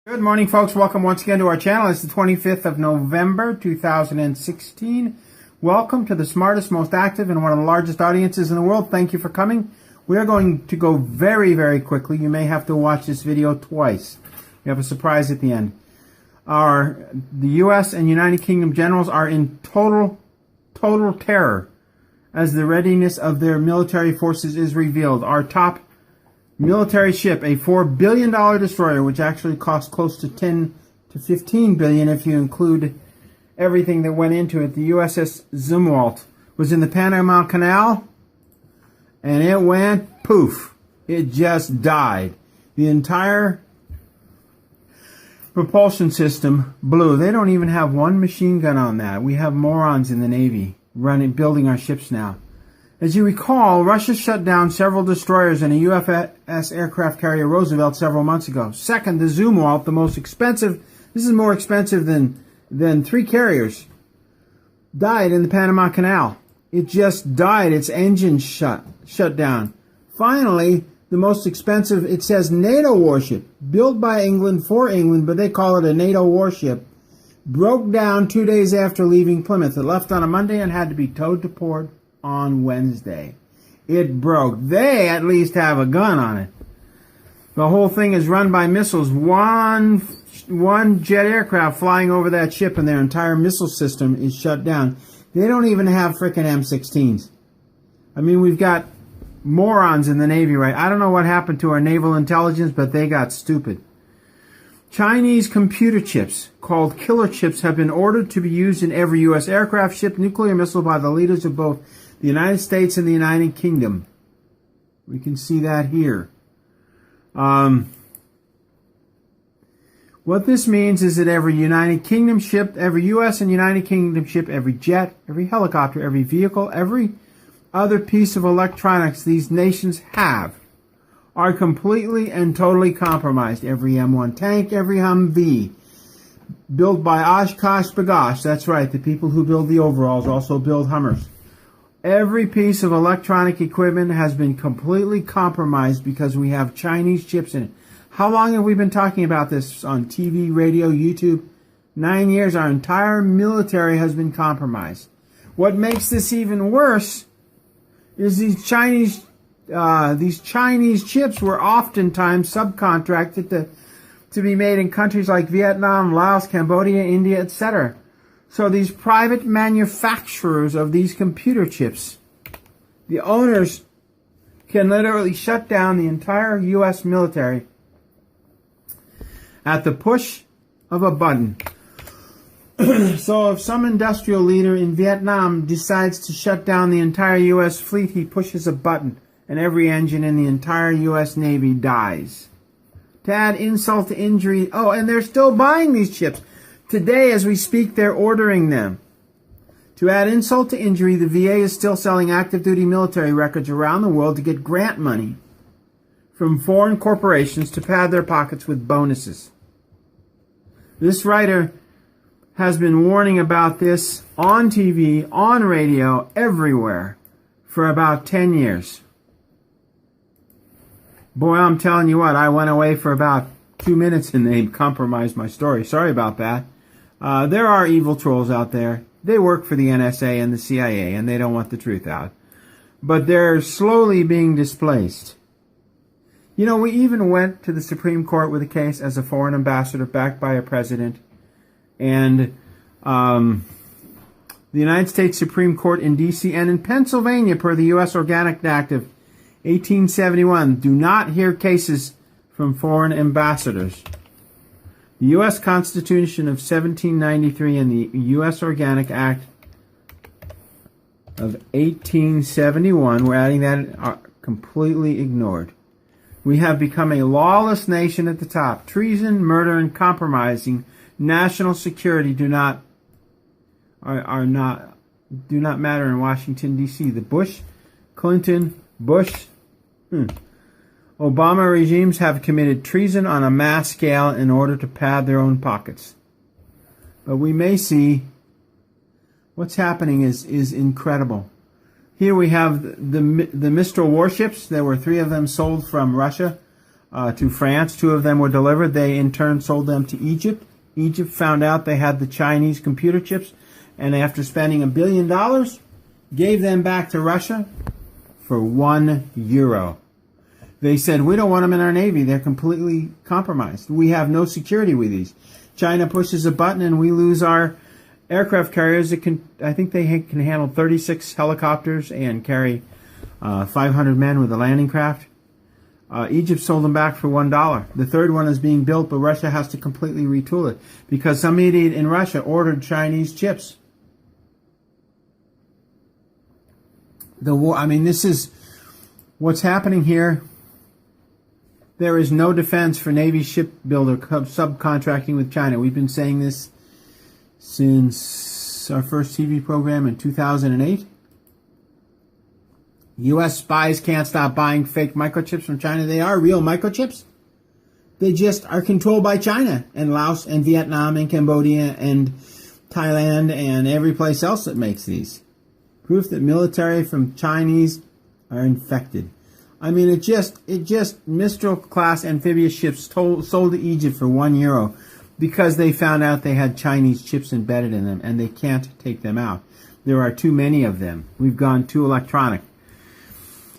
Good morning, folks. Welcome once again to our channel. It's the 25th of November, 2016. Welcome to the smartest, most active, and one of the largest audiences in the world. Thank you for coming. We are going to go very, very quickly. You may have to watch this video twice. We have a surprise at the end. The U.S. and United Kingdom generals are in total terror as the readiness of their military forces is revealed. Our top military ship, a $4 billion destroyer, which actually cost close to $10 to $15 billion if you include everything that went into it. The USS Zumwalt was in the Panama Canal, and it went poof. It just died. The entire propulsion system blew. They don't even have one machine gun on that. We have morons in the Navy building our ships now. As you recall, Russia shut down several destroyers and a USS aircraft carrier Roosevelt several months ago. Second, the Zumwalt, the most expensive, this is more expensive than three carriers, died in the Panama Canal. It just died. Its engine shut down. Finally, the most expensive, it says NATO warship, built by England for England, but they call it a NATO warship, broke down 2 days after leaving Plymouth. It left on a Monday and had to be towed to port on Wednesday. It broke. They at least have a gun on it. The whole thing is run by missiles. One jet aircraft flying over that ship and their entire missile system is shut down. They don't even have frickin' M16s. I mean, we've got morons in the Navy, right? I don't know what happened to our naval intelligence, but they got stupid. Chinese computer chips, called killer chips, have been ordered to be used in every U.S. aircraft, ship, nuclear missile by the leaders of both the United States and the United Kingdom. We can see that here. What this means is that every United Kingdom ship, every U.S. and United Kingdom ship, every jet, every helicopter, every vehicle, every other piece of electronics these nations have are completely and totally compromised. Every M1 tank, every Humvee, built by Oshkosh Bagosh. That's right, the people who build the overalls also build Hummers. Every piece of electronic equipment has been completely compromised because we have Chinese chips in it. How long have we been talking about this on TV, radio, YouTube? 9 years. Our entire military has been compromised. What makes this even worse is these Chinese chips were oftentimes subcontracted to be made in countries like Vietnam, Laos, Cambodia, India, etc. So these private manufacturers of these computer chips, the owners can literally shut down the entire U.S. military at the push of a button. So if some industrial leader in Vietnam decides to shut down the entire U.S. fleet, he pushes a button and every engine in the entire U.S. Navy dies. To add insult to injury, oh, and they're still buying these chips. Today, as we speak, they're ordering them. To add insult to injury, the VA is still selling active duty military records around the world to get grant money from foreign corporations to pad their pockets with bonuses. This writer has been warning about this on TV, on radio, everywhere for about 10 years. Boy, I'm telling you what, I went away for about 2 minutes and they compromised my story. Sorry about that. There are evil trolls out there. They work for the NSA and the CIA and they don't want the truth out. But they're slowly being displaced. You know, we even went to the Supreme Court with a case as a foreign ambassador backed by a president. And the United States Supreme Court in D.C. and in Pennsylvania, per the U.S. Organic Act of 1871, do not hear cases from foreign ambassadors. The U.S. Constitution of 1793 and the U.S. Organic Act of 1871, we're adding that, are completely ignored. We have become a lawless nation at the top. Treason, murder, and compromising national security do not matter in Washington, D.C. The Bush, Obama regimes have committed treason on a mass scale in order to pad their own pockets. But we may see what's happening is incredible. Here we have the Mistral warships. There were 3 of them sold from Russia. to France. 2 of them were delivered. They in turn sold them to Egypt. Egypt found out they had the Chinese computer chips, and after spending $1 billion, gave them back to Russia for €1. They said, we don't want them in our Navy. They're completely compromised. We have no security with these. China pushes a button and we lose our aircraft carriers. I think they can handle 36 helicopters and carry 500 men with a landing craft. Egypt sold them back for $1. The third one is being built, but Russia has to completely retool it because some idiot in Russia ordered Chinese chips. The war, I mean, this is what's happening here. There is no defense for Navy shipbuilder subcontracting with China. We've been saying this since our first TV program in 2008. U.S. spies can't stop buying fake microchips from China. They are real microchips. They just are controlled by China and Laos and Vietnam and Cambodia and Thailand and every place else that makes these. Proof that military from Chinese are infected. I mean, it just Mistral class amphibious ships sold to Egypt for €1 because they found out they had Chinese chips embedded in them and they can't take them out. There are too many of them. We've gone too electronic.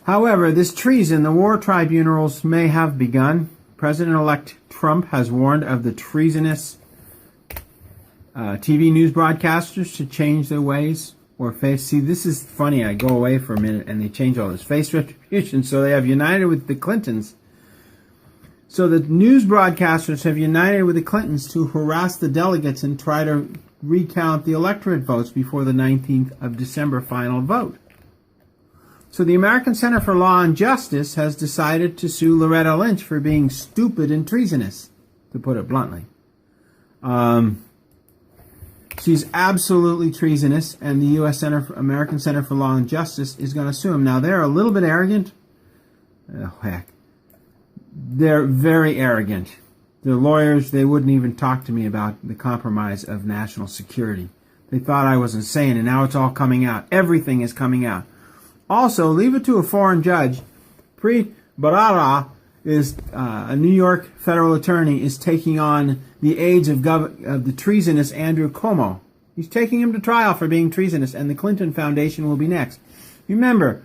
However, this treason, the war tribunals may have begun. President-elect Trump has warned of the treasonous TV news broadcasters to change their ways or face. See, this is funny. I go away for a minute and they change all this. Face retribution. So they have united with the Clintons. So the news broadcasters have united with the Clintons to harass the delegates and try to recount the electorate votes before the 19th of December final vote. So the American Center for Law and Justice has decided to sue Loretta Lynch for being stupid and treasonous, to put it bluntly. She's absolutely treasonous, and the American Center for Law and Justice is going to sue him. Now, they're a little bit arrogant. Oh, heck. They're very arrogant. Their lawyers, they wouldn't even talk to me about the compromise of national security. They thought I was insane, and now it's all coming out. Everything is coming out. Also, leave it to a foreign judge. Wa.r is a New York federal attorney is taking on the aides of the treasonous Andrew Cuomo. He's taking him to trial for being treasonous, and the Clinton Foundation will be next. Remember,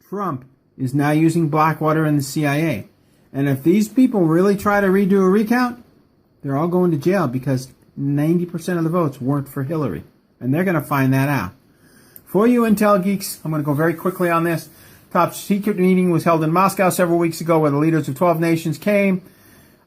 Trump is now using Blackwater and the CIA. And if these people really try to redo a recount, they're all going to jail because 90% of the votes weren't for Hillary. And they're going to find that out. For you Intel geeks, I'm going to go very quickly on this. Top secret meeting was held in Moscow several weeks ago where the leaders of 12 nations came.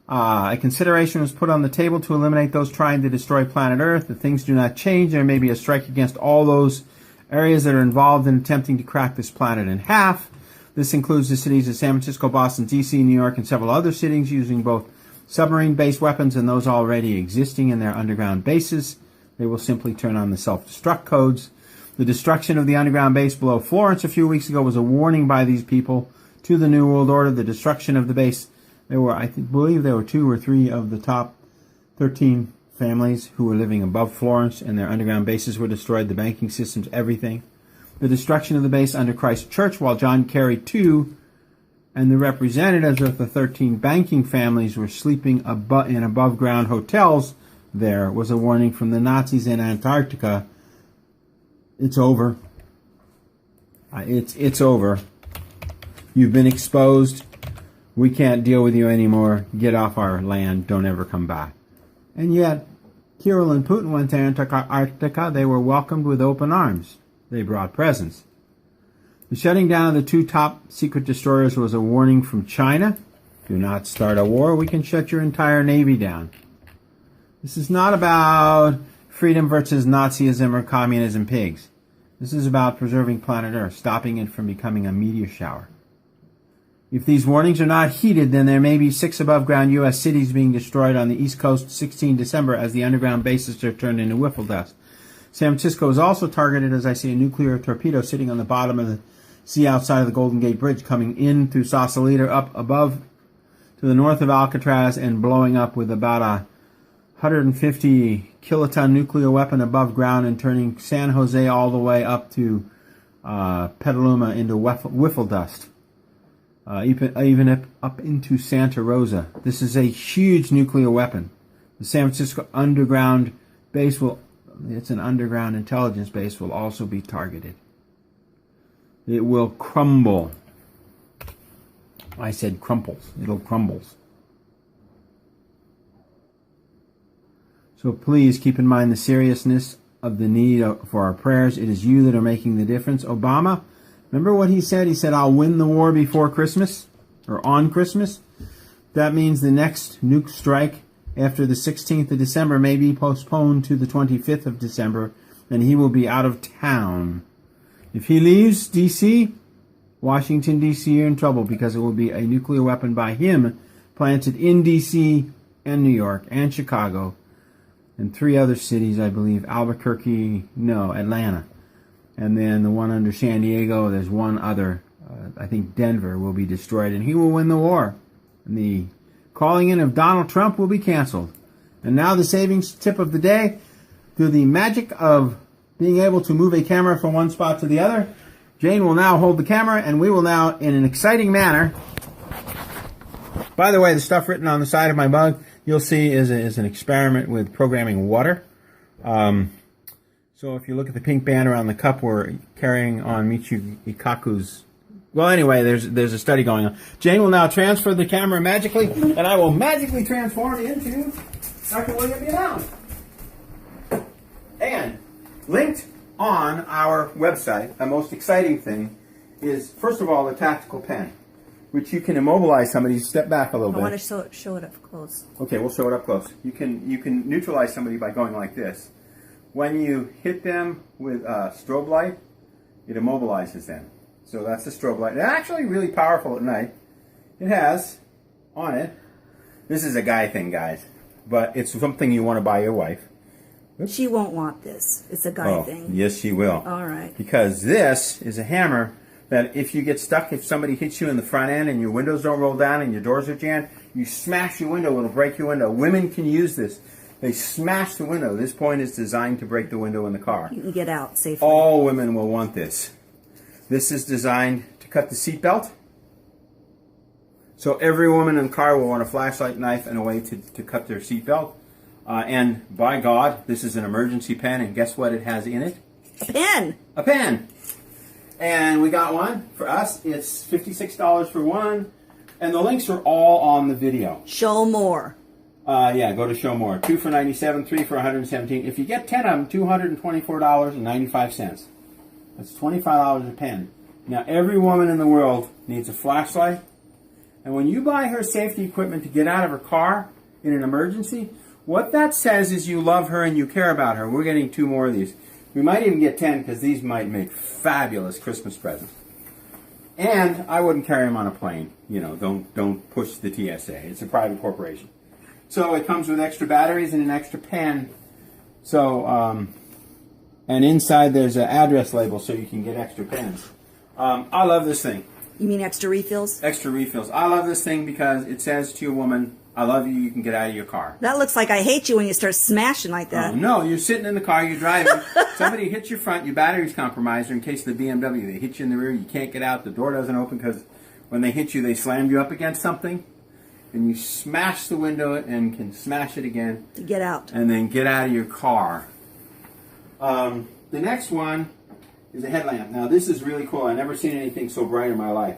A consideration was put on the table to eliminate those trying to destroy planet Earth. If things do not change, there may be a strike against all those areas that are involved in attempting to crack this planet in half. This includes the cities of San Francisco, Boston, D.C., New York, and several other cities using both submarine-based weapons and those already existing in their underground bases. They will simply turn on the self-destruct codes. The destruction of the underground base below Florence a few weeks ago was a warning by these people to the New World Order. The destruction of the base, there were, I believe there were 2 or 3 of the top 13 families who were living above Florence, and their underground bases were destroyed, the banking systems, everything. The destruction of the base under Christ Church while John Kerry II and the representatives of the 13 banking families were sleeping in above-ground hotels there was a warning from the Nazis in Antarctica. It's over. It's over. You've been exposed. We can't deal with you anymore. Get off our land. Don't ever come back. And yet, Kirill and Putin went to Antarctica. They were welcomed with open arms. They brought presents. The shutting down of the 2 top secret destroyers was a warning from China. Do not start a war. We can shut your entire Navy down. This is not about freedom versus Nazism or communism pigs. This is about preserving planet Earth, stopping it from becoming a meteor shower. If these warnings are not heeded, then there may be 6 above-ground U.S. cities being destroyed on the East Coast 16 December as the underground bases are turned into wiffle dust. San Francisco is also targeted as I see a nuclear torpedo sitting on the bottom of the sea outside of the Golden Gate Bridge coming in through Sausalito up above to the north of Alcatraz and blowing up with about a 150 kiloton nuclear weapon above ground and turning San Jose all the way up to Petaluma into wiffle dust. even up into Santa Rosa. This is a huge nuclear weapon. The San Francisco underground base it's an underground intelligence base, will also be targeted. It will crumble. I said crumples. It'll crumbles. So please keep in mind the seriousness of the need for our prayers. It is you that are making the difference. Obama, remember what he said? He said, I'll win the war before Christmas, or on Christmas. That means the next nuke strike after the 16th of December may be postponed to the 25th of December, and he will be out of town. If he leaves D.C., Washington, D.C. are in trouble, because it will be a nuclear weapon by him planted in D.C. and New York and Chicago and 3 other cities, I believe. Atlanta. And then the one under San Diego, there's one other, I think Denver will be destroyed, and he will win the war. And the calling in of Donald Trump will be canceled. And now the savings tip of the day. Through the magic of being able to move a camera from one spot to the other, Jane will now hold the camera, and we will now, in an exciting manner... By the way, the stuff written on the side of my mug, you'll see is an experiment with programming Wa.r. So if you look at the pink band around the cup, we're carrying on Michio Ikaku's... Well, anyway, there's a study going on. Jane will now transfer the camera magically, and I will magically transform into Dr. William Young. And linked on our website, the most exciting thing is, first of all, a tactical pen, which you can immobilize somebody. Step back a little bit. I want to show it up close. Okay, we'll show it up close. You can neutralize somebody by going like this. When you hit them with a strobe light, it immobilizes them. So that's the strobe light. It's actually really powerful at night. It has on it, this is a guy thing, guys, but it's something you want to buy your wife. Oops. She won't want this. It's a guy thing. Yes, she will. All right. Because this is a hammer that if you get stuck, if somebody hits you in the front end and your windows don't roll down and your doors are jammed, you smash your window, it'll break your window. Women can use this. They smash the window. This point is designed to break the window in the car. You can get out safely. All women will want this. This is designed to cut the seatbelt. So every woman in the car will want a flashlight, knife, and a way to cut their seatbelt. And by God, this is an emergency pen, and guess what it has in it? A pen! A pen! And we got one for us. It's $56 for one, and the links are all on the video. Show more. Yeah, go to show more. 2 for $97, 3 for $117. If you get 10 of them, $224.95. That's $25 a pen. Now, every woman in the world needs a flashlight, and when you buy her safety equipment to get out of her car in an emergency, what that says is you love her and you care about her. We're getting 2 more of these. We might even get 10 because these might make fabulous Christmas presents. And I wouldn't carry them on a plane. You know, don't push the TSA. It's a private corporation. So it comes with extra batteries and an extra pen. So, and inside there's an address label so you can get extra pens. I love this thing. You mean extra refills? Extra refills. I love this thing because it says to a woman, I love you, you can get out of your car. That looks like I hate you when you start smashing like that. Oh, no, you're sitting in the car, you're driving, somebody hits your front, your battery's compromised, or in case of the BMW, they hit you in the rear, you can't get out, the door doesn't open because when they hit you, they slammed you up against something, and you smash the window and can smash it again. To get out. And then get out of your car. The next one is a headlamp. Now, this is really cool. I've never seen anything so bright in my life.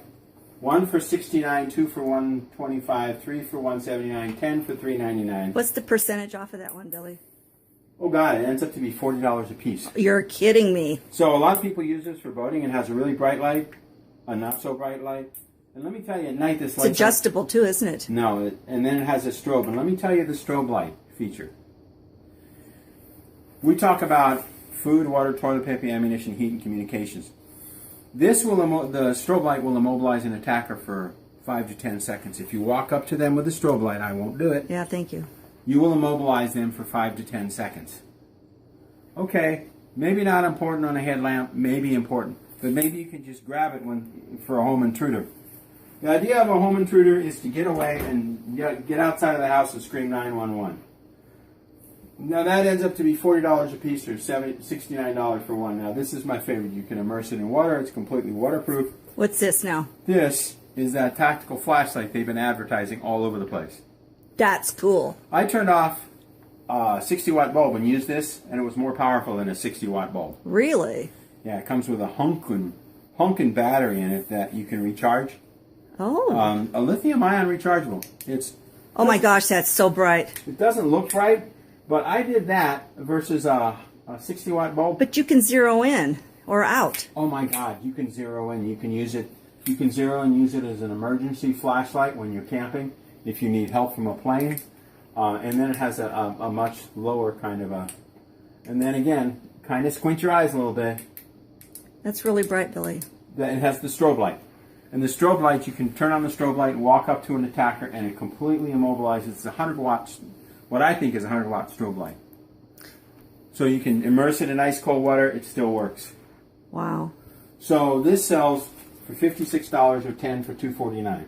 1 for $69, 2 for $125, 3 for $179, 10 for $3.99. What's the percentage off of that one, Billy? Oh God, it ends up to be $40 a piece. You're kidding me. So a lot of people use this for boating. It has a really bright light, a not so bright light. And let me tell you, at night this light... It's adjustable too, isn't it? No, and then it has a strobe. And let me tell you the strobe light feature. We talk about food, water, toilet paper, ammunition, heat, and communications. This will the strobe light will immobilize an attacker for 5 to 10 seconds. If you walk up to them with a strobe light, I won't do it. Yeah, thank you. You will immobilize them for 5 to 10 seconds. Okay, maybe not important on a headlamp, maybe important, but maybe you can just grab it for a home intruder. The idea of a home intruder is to get away and get outside of the house and scream 911. Now that ends up to be $40 a piece or $69 for one. Now this is my favorite. You can immerse it in water. It's completely waterproof. What's this now? This is that tactical flashlight they've been advertising all over the place. That's cool. I turned off a 60-watt bulb and used this, and it was more powerful than a 60-watt bulb. Really? Yeah, it comes with a hunkin' battery in it that you can recharge. Oh. A lithium-ion rechargeable. Oh my gosh, that's so bright. It doesn't look right, but I did that versus a 60-watt bulb. But you can zero in or out. Oh my God, you can zero in. You can use it. You can zero and use it as an emergency flashlight when you're camping, if you need help from a plane. And then it has a much lower kind of a... And then again, kind of squint your eyes a little bit. That's really bright, Billy. It has the strobe light. And the strobe light, you can turn on the strobe light and walk up to an attacker, and it completely immobilizes. It's 100 watts, what I think is a 100 watt strobe light. So you can immerse it in ice cold water, it still works. Wow. So this sells for $56 or $10 for $249.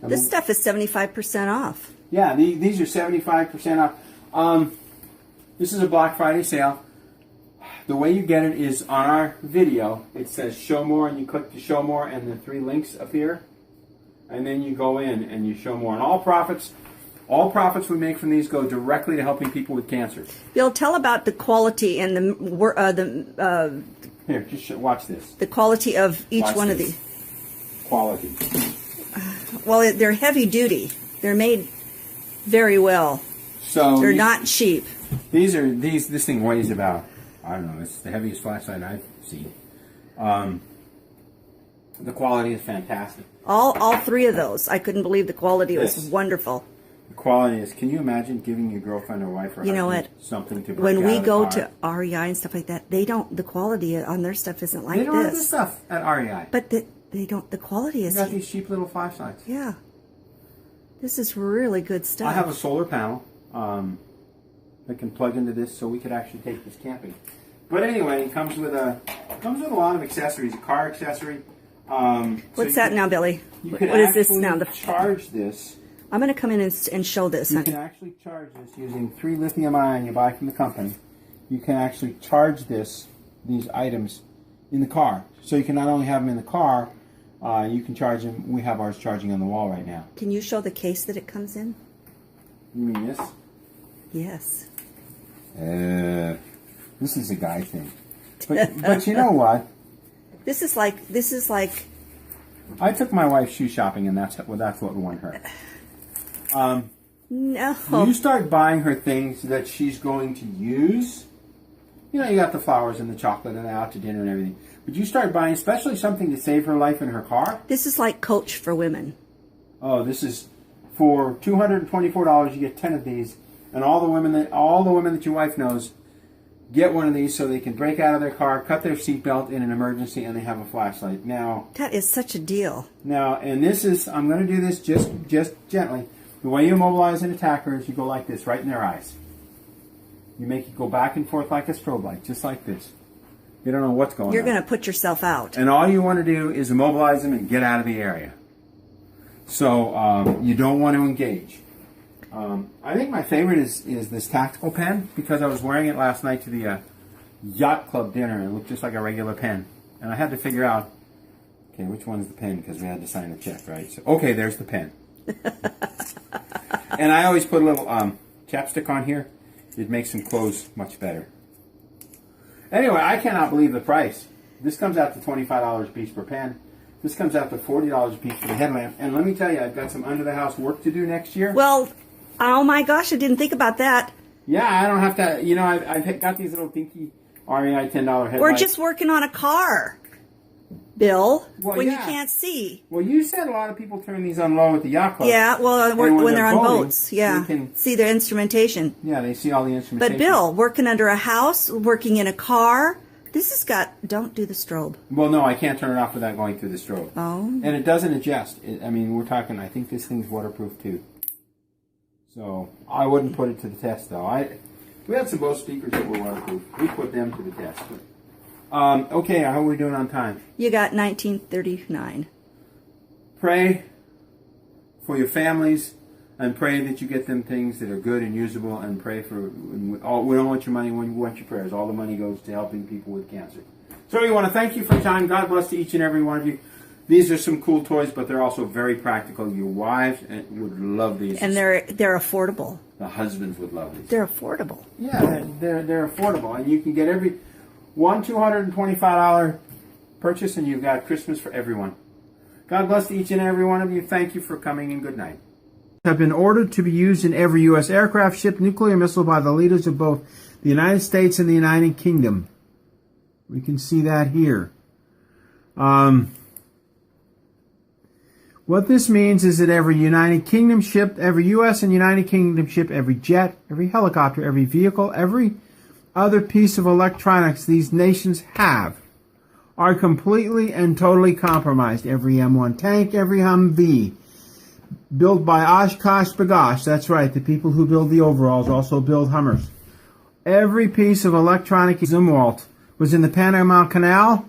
This stuff is 75% off. Yeah, these are 75% off. This is a Black Friday sale. The way you get it is on our video. It says show more, and you click to show more, and the 3 links appear. And then you go in and you show more. And all profits we make from these go directly to helping people with cancer. Bill, tell about the quality and Here, just watch this. the quality of each Watch one of this. these. Quality. Well, they're heavy duty. They're made very well. So They're not cheap. This thing weighs about, I don't know, it's the heaviest flashlight I've seen. The quality is fantastic. All 3 of those. I couldn't believe the quality was Yes. wonderful. The quality is, can you imagine giving your girlfriend or wife or You know husband what? something to break When out we of the go car? to REI and stuff like that, the quality on their stuff isn't like They don't have this this. stuff at REI. But they don't, the quality is, They got these cheap little flashlights. yeah. This is really good stuff. I have a solar panel that can plug into this, so we could actually take this camping. But anyway, it comes with a lot of accessories, a car accessory. What's that now, Billy? You can What is this actually now? charge this. I'm going to come in and show this. You can actually charge this using 3 lithium-ion you buy from the company. You can actually charge these items in the car. So you can not only have them in the car, you can charge them. We have ours charging on the wall right now. Can you show the case that it comes in? You mean this? Yes. This is a guy thing. But you know what? This is like. I took my wife shoe shopping, and that's what won her. No. You start buying her things that she's going to use. You know, you got the flowers and the chocolate and the out to dinner and everything. But you start buying, especially something to save her life in her car. This is like Coach for women. Oh, this is for $224. You get 10 of these, and all the women that your wife knows get one of these so they can break out of their car, cut their seatbelt in an emergency, and they have a flashlight. Now, That is such a deal. and this is, I'm going to do this just gently. The way you immobilize an attacker is you go like this, right in their eyes. You make it go back and forth like a strobe light, just like this. You don't know what's going on. You're going to put yourself out. And all you want to do is immobilize them and get out of the area. So you don't want to engage. I think my favorite is this tactical pen, because I was wearing it last night to the yacht club dinner, and it looked just like a regular pen. And I had to figure out, okay, which one's the pen, because we had to sign a check, right? So, okay, there's the pen. And I always put a little chapstick on here. It makes them close much better. Anyway, I cannot believe the price. This comes out to $25 a piece per pen. This comes out to $40 a piece for the headlamp. And let me tell you, I've got some under-the-house work to do next year. Well, oh my gosh, I didn't think about that. Yeah, I don't have to, you know, I've got these little dinky REI $10 headlights. We're just working on a car, Bill, Well, when yeah. you can't see. Well, you said a lot of people turn these on low at the yacht club. Yeah, well, And when they're on boating, boats, yeah. they can- See their instrumentation. Yeah, they see all the instrumentation. But Bill, working under a house, working in a car, this has got, don't do the strobe. Well, no, I can't turn it off without going through the strobe. Oh. And it doesn't adjust. I mean, we're talking, I think this thing's waterproof too. So, I wouldn't put it to the test though. We had some Bose speakers that were waterproof. We put them to the test. Okay, how are we doing on time? You got 1939. Pray for your families, and pray that you get them things that are good and usable, and pray for, we don't want your money, we want your prayers. All the money goes to helping people with cancer. So we want to thank you for your time. God bless to each and every one of you. These are some cool toys, but they're also very practical. Your wives would love these. And they're affordable. The husbands would love these. They're affordable. Yeah, they're affordable. And you can get one $225 purchase, and you've got Christmas for everyone. God bless each and every one of you. Thank you for coming, and good night. Have been ordered to be used in every U.S. aircraft, ship, nuclear missile by the leaders of both the United States and the United Kingdom. We can see that here. What this means is that every United Kingdom ship, every U.S. and United Kingdom ship, every jet, every helicopter, every vehicle, every other piece of electronics these nations have are completely and totally compromised. Every M1 tank, every Humvee, built by Oshkosh Bagosh, that's right, the people who build the overalls also build Hummers. Every piece of electronic Zumwalt was in the Panama Canal,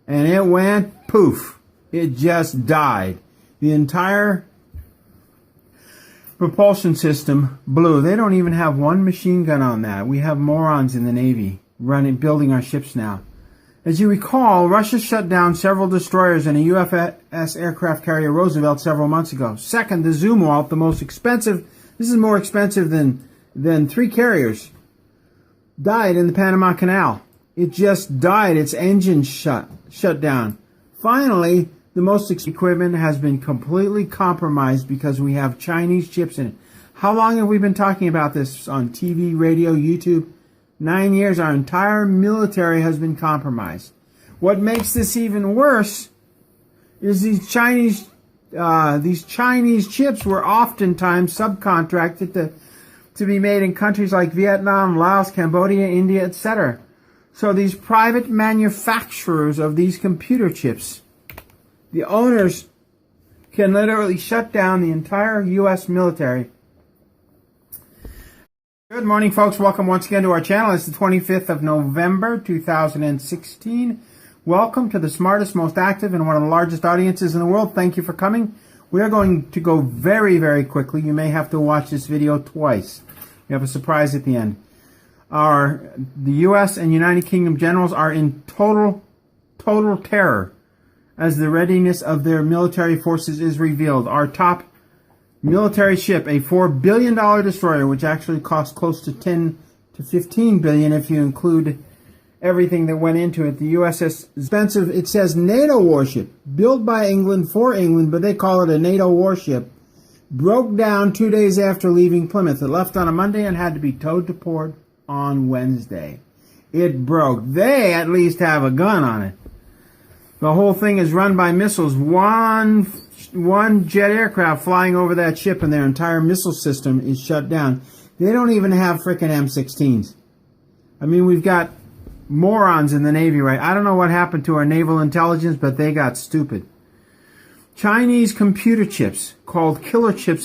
and it went poof. It just died. The entire propulsion system blew. They don't even have one machine gun on that. We have morons in the Navy building our ships now. As you recall, Russia shut down several destroyers and a USS aircraft carrier Roosevelt several months ago. Second, the Zumwalt, the most expensive, this is more expensive than 3 carriers, died in the Panama Canal. It just died. Its engine shut down. Finally, the most equipment has been completely compromised because we have Chinese chips in it. How long have we been talking about this on TV, radio, YouTube? 9 years. Our entire military has been compromised. What makes this even worse is these Chinese chips were oftentimes subcontracted to be made in countries like Vietnam, Laos, Cambodia, India, etc. So these private manufacturers of these computer chips, the owners can literally shut down the entire U.S. military. Good morning, folks. Welcome once again to our channel. It's the 25th of November, 2016. Welcome to the smartest, most active, and one of the largest audiences in the world. Thank you for coming. We are going to go very, very quickly. You may have to watch this video twice. We have a surprise at the end. The U.S. and United Kingdom generals are in total terror as the readiness of their military forces is revealed. Our top military ship, a $4 billion destroyer, which actually cost close to $10 to $15 billion if you include everything that went into it. The USS expensive, it says NATO warship, built by England for England, but they call it a NATO warship, broke down 2 days after leaving Plymouth. It left on a Monday and had to be towed to port on Wednesday. It broke. They at least have a gun on it. The whole thing is run by missiles. One jet aircraft flying over that ship and their entire missile system is shut down. They don't even have frickin' M16s. I mean, we've got morons in the Navy, right? I don't know what happened to our naval intelligence, but they got stupid. Chinese computer chips called killer chips